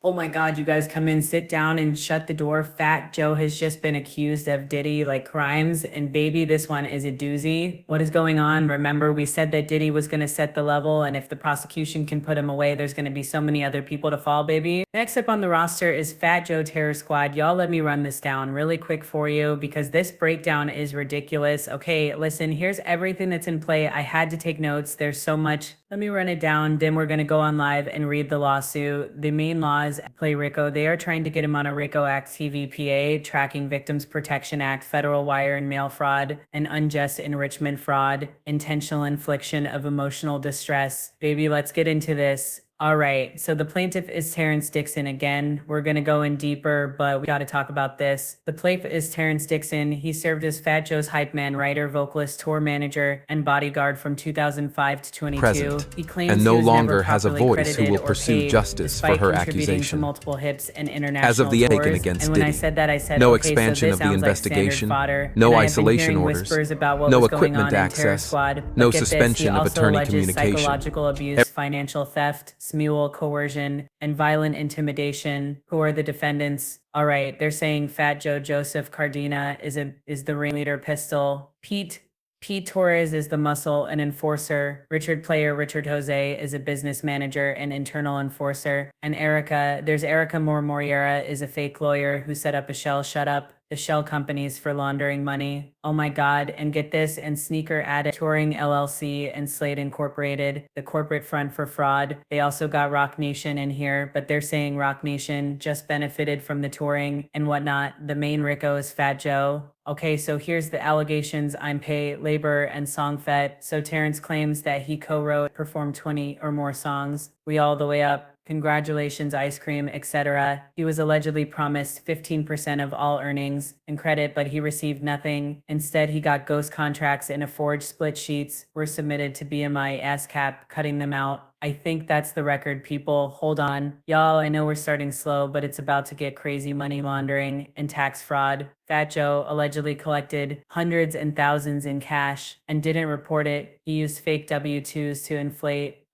Oh my God, you guys come in, sit down and shut the door. Fat Joe has just been accused of Diddy crimes. And baby, this one is a doozy. What is going on? Remember, we said that Diddy was going to set the level. And if the prosecution can put him away, there's going to be so many other people to fall, baby. Next up on the roster is Fat Joe Terror Squad. Y'all let me run this down really quick for you because this breakdown is ridiculous. Okay, listen, here's everything that's in play. I had to take notes. There's so much. Let me run it down. Then we're going to go on live and read the lawsuit. The main laws play RICO. They are trying to get him on a RICO Act TVPA, Tracking Victims Protection Act, federal wire and mail fraud, and unjust enrichment fraud, intentional infliction of emotional distress. Baby, let's get into this. All right, so the plaintiff is Terrence Dixon again. We're going to go in deeper, but we got to talk about this. The plaintiff is Terrence Dixon. He served as Fat Joe's hype man, writer, vocalist, tour manager, and bodyguard from 2005 to 22. Present, He claims and he no was longer never has a properly voice who credited will or pursue paid, justice for despite her contributing to accusation. multiple hits and international As of the tours. taken against And when I Diddy, said that, I said, no okay, expansion so of this the sounds like standard investigation, fodder. no And I have been isolation hearing orders, whispers about what no was going equipment on in Terror access, Squad. no But get this, suspension he of also attorney alleges communication. psychological abuse, financial theft, smule, coercion, and violent intimidation. Who are the defendants? All right, they're saying Fat Joe Joseph Cardina is the ringleader. Pistol Pete Torres is the muscle and enforcer. Richard Richard Jose is a business manager and internal enforcer. And there's Erica Moore Moriera is a fake lawyer who set up the shell companies for laundering money. Oh my God, and get this, and Sneaker Addict, Touring LLC, and Slate Incorporated, the corporate front for fraud. They also got Rock Nation in here, but they're saying Rock Nation just benefited from the touring and whatnot. The main RICO is Fat Joe. Okay, so here's the allegations. I'm Pay, Labor, and Song Fet. So Terrence claims that he co-wrote, performed 20 or more songs. We all the way up. Congratulations, ice cream, etc. He was allegedly promised 15% of all earnings and credit, but he received nothing. Instead, he got ghost contracts and a forged split sheets were submitted to BMI ASCAP, cutting them out. I think that's the record, people. Hold on. Y'all, I know we're starting slow, but it's about to get crazy. Money laundering and tax fraud. Fat Joe allegedly collected hundreds and thousands in cash and didn't report it. He used fake W-2s to inflate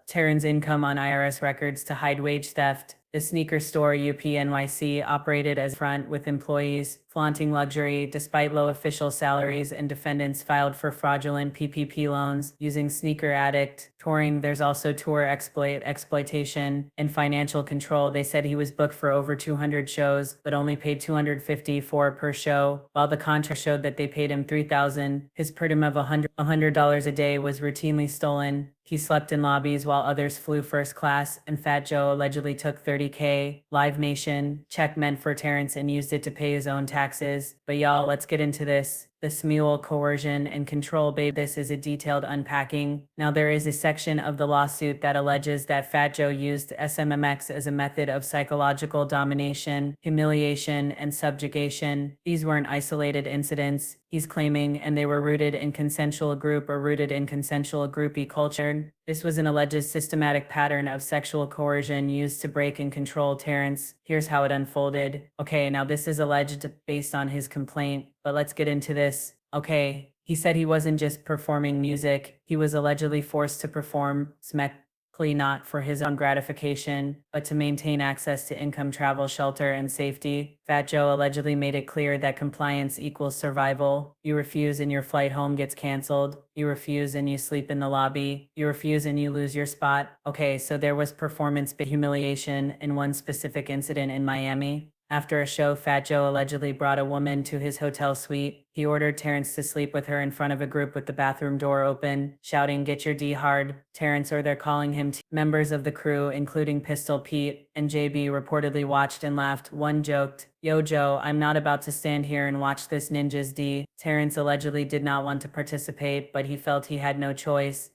Terran's income on IRS records to hide wage theft. The sneaker store UPNYC operated as front with employees flaunting luxury despite low official salaries, and defendants filed for fraudulent PPP loans using Sneaker Addict. Touring, there's also tour exploitation and financial control. They said he was booked for over 200 shows, but only paid $254 per show, while the contract showed that they paid him $3,000. His per diem of $100 a day was routinely stolen. He slept in lobbies while others flew first class, and Fat Joe allegedly took $30K. Live Nation check meant for Terrence and used it to pay his own taxes. But y'all, let's get into this. The smule, coercion, and control, babe. This is a detailed unpacking. Now, there is a section of the lawsuit that alleges that Fat Joe used SMMX as a method of psychological domination, humiliation, and subjugation. These weren't isolated incidents, he's claiming, and they were rooted in consensual groupie culture. This was an alleged systematic pattern of sexual coercion used to break and control Terrence. Here's how it unfolded. Okay, now this is alleged based on his complaint, but let's get into this. Okay, he said he wasn't just performing music. He was allegedly forced to perform not for his own gratification, but to maintain access to income, travel, shelter, and safety. Fat Joe allegedly made it clear that compliance equals survival. You refuse and your flight home gets canceled. You refuse and you sleep in the lobby. You refuse and you lose your spot. Okay, so there was performance humiliation in one specific incident in Miami. After a show, Fat Joe allegedly brought a woman to his hotel suite. He ordered Terrence to sleep with her in front of a group with the bathroom door open, shouting, "Get your D hard." Terrence, or they're calling him members of the crew, including Pistol Pete and JB, reportedly watched and laughed. One joked, "Yo, Joe, I'm not about to stand here and watch this ninja's D." Terrence allegedly did not want to participate, but he felt he had no choice.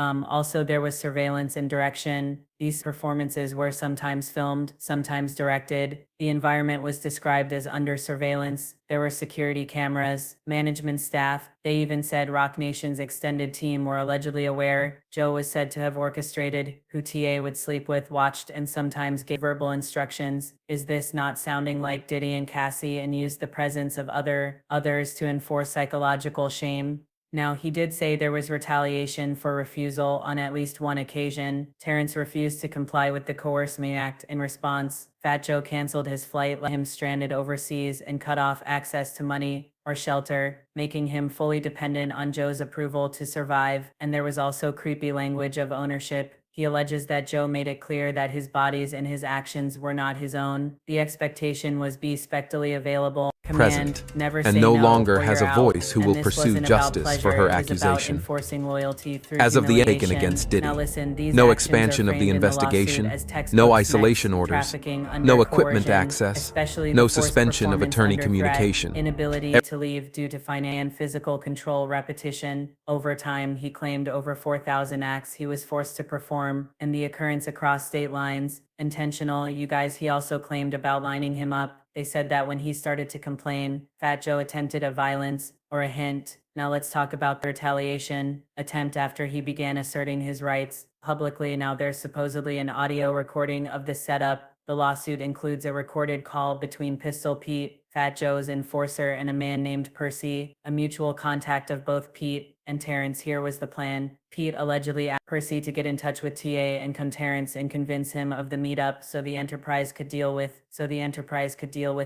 Also there was surveillance and direction. These performances were sometimes filmed, sometimes directed. The environment was described as under surveillance. There were security cameras, management staff. They even said Rock Nation's extended team were allegedly aware. Joe was said to have orchestrated who TA would sleep with, watched, and sometimes gave verbal instructions. Is this not sounding like Diddy and Cassie, and used the presence of others to enforce psychological shame? Now, he did say there was retaliation for refusal on at least one occasion. Terrence refused to comply with the Coerce Me Act. In response, Fat Joe canceled his flight, left him stranded overseas, and cut off access to money or shelter, making him fully dependent on Joe's approval to survive. And there was also creepy language of ownership. He alleges that Joe made it clear that his bodies and his actions were not his own. The expectation was be spectrally available. Command, present, never and say no no longer or has you're a out. voice who And will this pursue wasn't about justice for pleasure, her it was about accusation. enforcing loyalty through As of the humiliation. taken against Diddy, Now listen, these no actions expansion are of the framed in lawsuit investigation, as textbook no sex, isolation orders, trafficking under no equipment coercion, access, especially no the forced suspension of performance attorney under threat, communication. inability to leave due to finance, physical control, repetition. Over time, he claimed over 4,000 acts he was forced to perform, and the occurrence across state lines. Intentional, you guys. He also claimed about lining him up. They said that when he started to complain, Fat Joe attempted a violence or a hint. Now let's talk about the retaliation attempt after he began asserting his rights publicly. Now there's supposedly an audio recording of the setup. The lawsuit includes a recorded call between Pistol Pete, Fat Joe's enforcer, and a man named Percy, a mutual contact of both Pete and Terrence. Here was the plan. Pete allegedly asked Percy to get in touch with TA and come Terrence and convince him of the meetup so the Enterprise could deal with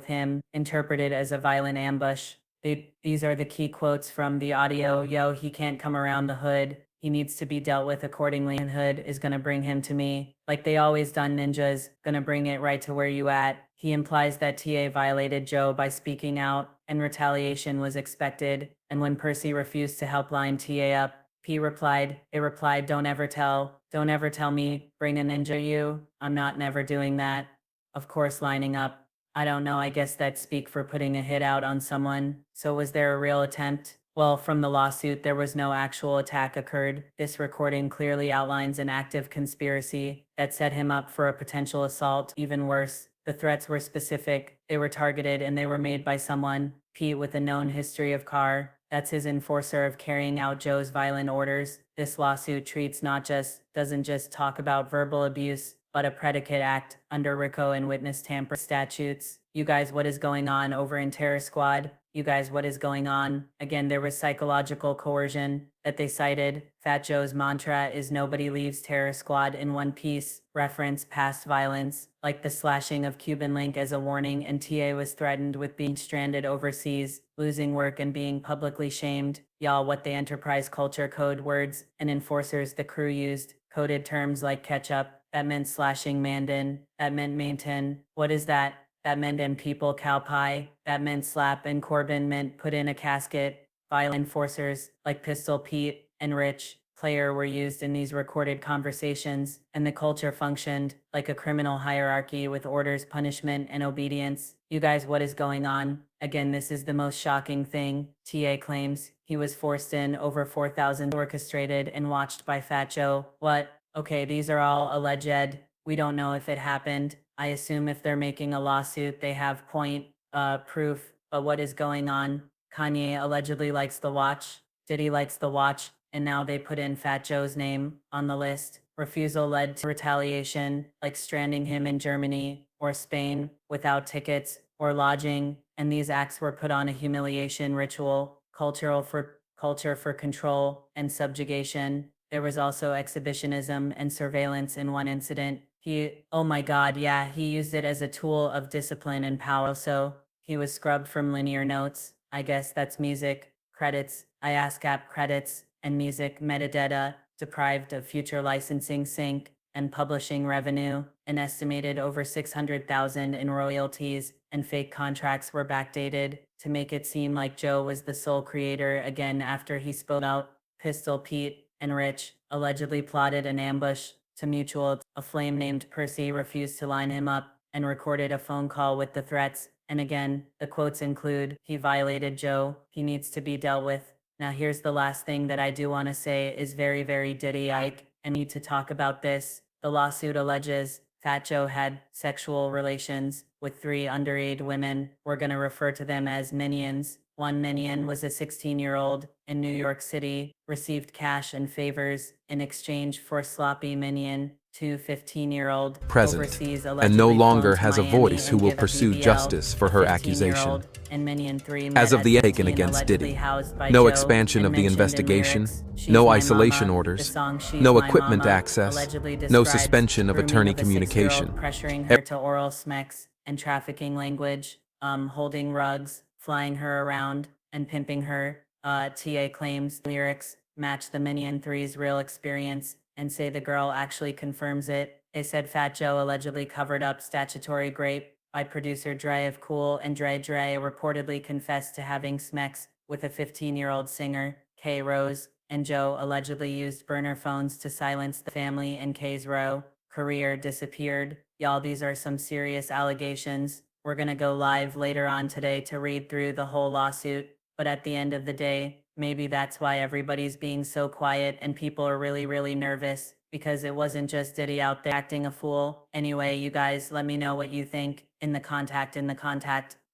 him, interpreted as a violent ambush. These are the key quotes from the audio. Yo, he can't come around the hood. He needs to be dealt with accordingly. And Hood is gonna bring him to me. Like they always done, ninjas. Gonna bring it right to where you at. He implies that TA violated Joe by speaking out, and retaliation was expected. And when Percy refused to help line TA up, P replied, don't ever tell me, bring a ninja you. I'm not never doing that. Of course, lining up. I don't know, I guess that'd speak for putting a hit out on someone. So was there a real attempt? Well, from the lawsuit, there was no actual attack occurred. This recording clearly outlines an active conspiracy that set him up for a potential assault. Even worse, the threats were specific, they were targeted, and they were made by someone, Pete, with a known history of car. That's his enforcer of carrying out Joe's violent orders. This lawsuit doesn't just talk about verbal abuse, but a predicate act under RICO and witness tamper statutes. You guys, what is going on over in Terror Squad? You guys, what is going on? Again, there was psychological coercion that they cited. Fat Joe's mantra is nobody leaves Terror Squad in one piece. Reference past violence, like the slashing of Cuban Link as a warning, and TA was threatened with being stranded overseas, losing work, and being publicly shamed. Y'all, what the Enterprise culture code words and enforcers the crew used, coded terms like ketchup. That meant slashing Mandan. That meant maintain. What is that? That meant and people cow pie. That meant slap, and Corbin meant put in a casket. Violent enforcers like Pistol Pete and Rich Player were used in these recorded conversations, and the culture functioned like a criminal hierarchy with orders, punishment, and obedience. You guys, what is going on? Again, this is the most shocking thing. TA claims he was forced in over 4,000, orchestrated and watched by Fat Joe. What? Okay, these are all alleged. We don't know if it happened. I assume if they're making a lawsuit, they have proof. But what is going on? Kanye allegedly likes the watch. Diddy likes the watch. And now they put in Fat Joe's name on the list. Refusal led to retaliation, like stranding him in Germany or Spain without tickets or lodging. And these acts were put on a humiliation ritual, culture for control and subjugation. There was also exhibitionism and surveillance in one incident. Oh my God, yeah, he used it as a tool of discipline and power. So he was scrubbed from linear notes. I guess that's music, credits, IASCAP credits, and music metadata, deprived of future licensing sync and publishing revenue, an estimated over 600,000 in royalties, and fake contracts were backdated to make it seem like Joe was the sole creator. Again, after he spoke out, Pistol Pete and Rich allegedly plotted an ambush to mutual. A flame named Percy refused to line him up and recorded a phone call with the threats. And again, the quotes include, he violated Joe, he needs to be dealt with. Now here's the last thing that I do want to say is very, very Diddy-ike, and need to talk about this. The lawsuit alleges Fat Joe had sexual relations with 3 underage women. We're going to refer to them as minions. One minion was a 16-year-old in New York City, received cash and favors in exchange for sloppy minion. Two 15-year-old present, overseas and no allegedly longer flown to has a Miami voice who and will give a pursue BBL. justice for A her 15-year-old accusation. and Minion 3 met As of at the taken 16, against allegedly Diddy, housed by no Joe expansion and of the mentioned in investigation, lyrics, "She's no my isolation mama." The orders, song "She's no My equipment Mama" access, allegedly no describes suspension of grooming attorney of a 6-year-old, communication. pressuring her to oral smecks and trafficking language, holding rugs, flying her around, and pimping her. TA claims lyrics match the Minion 3's real experience and say the girl actually confirms it. They said Fat Joe allegedly covered up statutory rape by producer Dre of Cool, and Dre reportedly confessed to having smecks with a 15-year-old singer, K Rose, and Joe allegedly used burner phones to silence the family in K's career disappeared. Y'all, these are some serious allegations. We're gonna go live later on today to read through the whole lawsuit, but at the end of the day, maybe that's why everybody's being so quiet and people are really, really nervous, because it wasn't just Diddy out there acting a fool. Anyway, you guys, let me know what you think in the contact.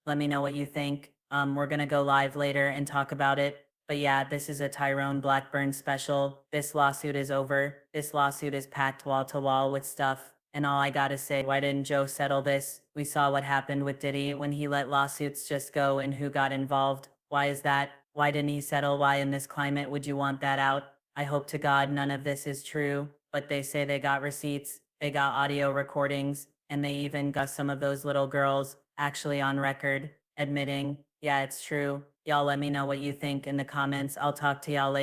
Let me know what you think. We're gonna go live later and talk about it. But yeah, this is a Tyrone Blackburn special. This lawsuit is over. This lawsuit is packed wall to wall with stuff. And all I gotta say, why didn't Joe settle this? We saw what happened with Diddy when he let lawsuits just go and who got involved. Why is that? Why didn't he settle? Why in this climate would you want that out? I hope to God none of this is true, but they say they got receipts, they got audio recordings, and they even got some of those little girls actually on record admitting, yeah, it's true. Y'all let me know what you think in the comments. I'll talk to y'all later.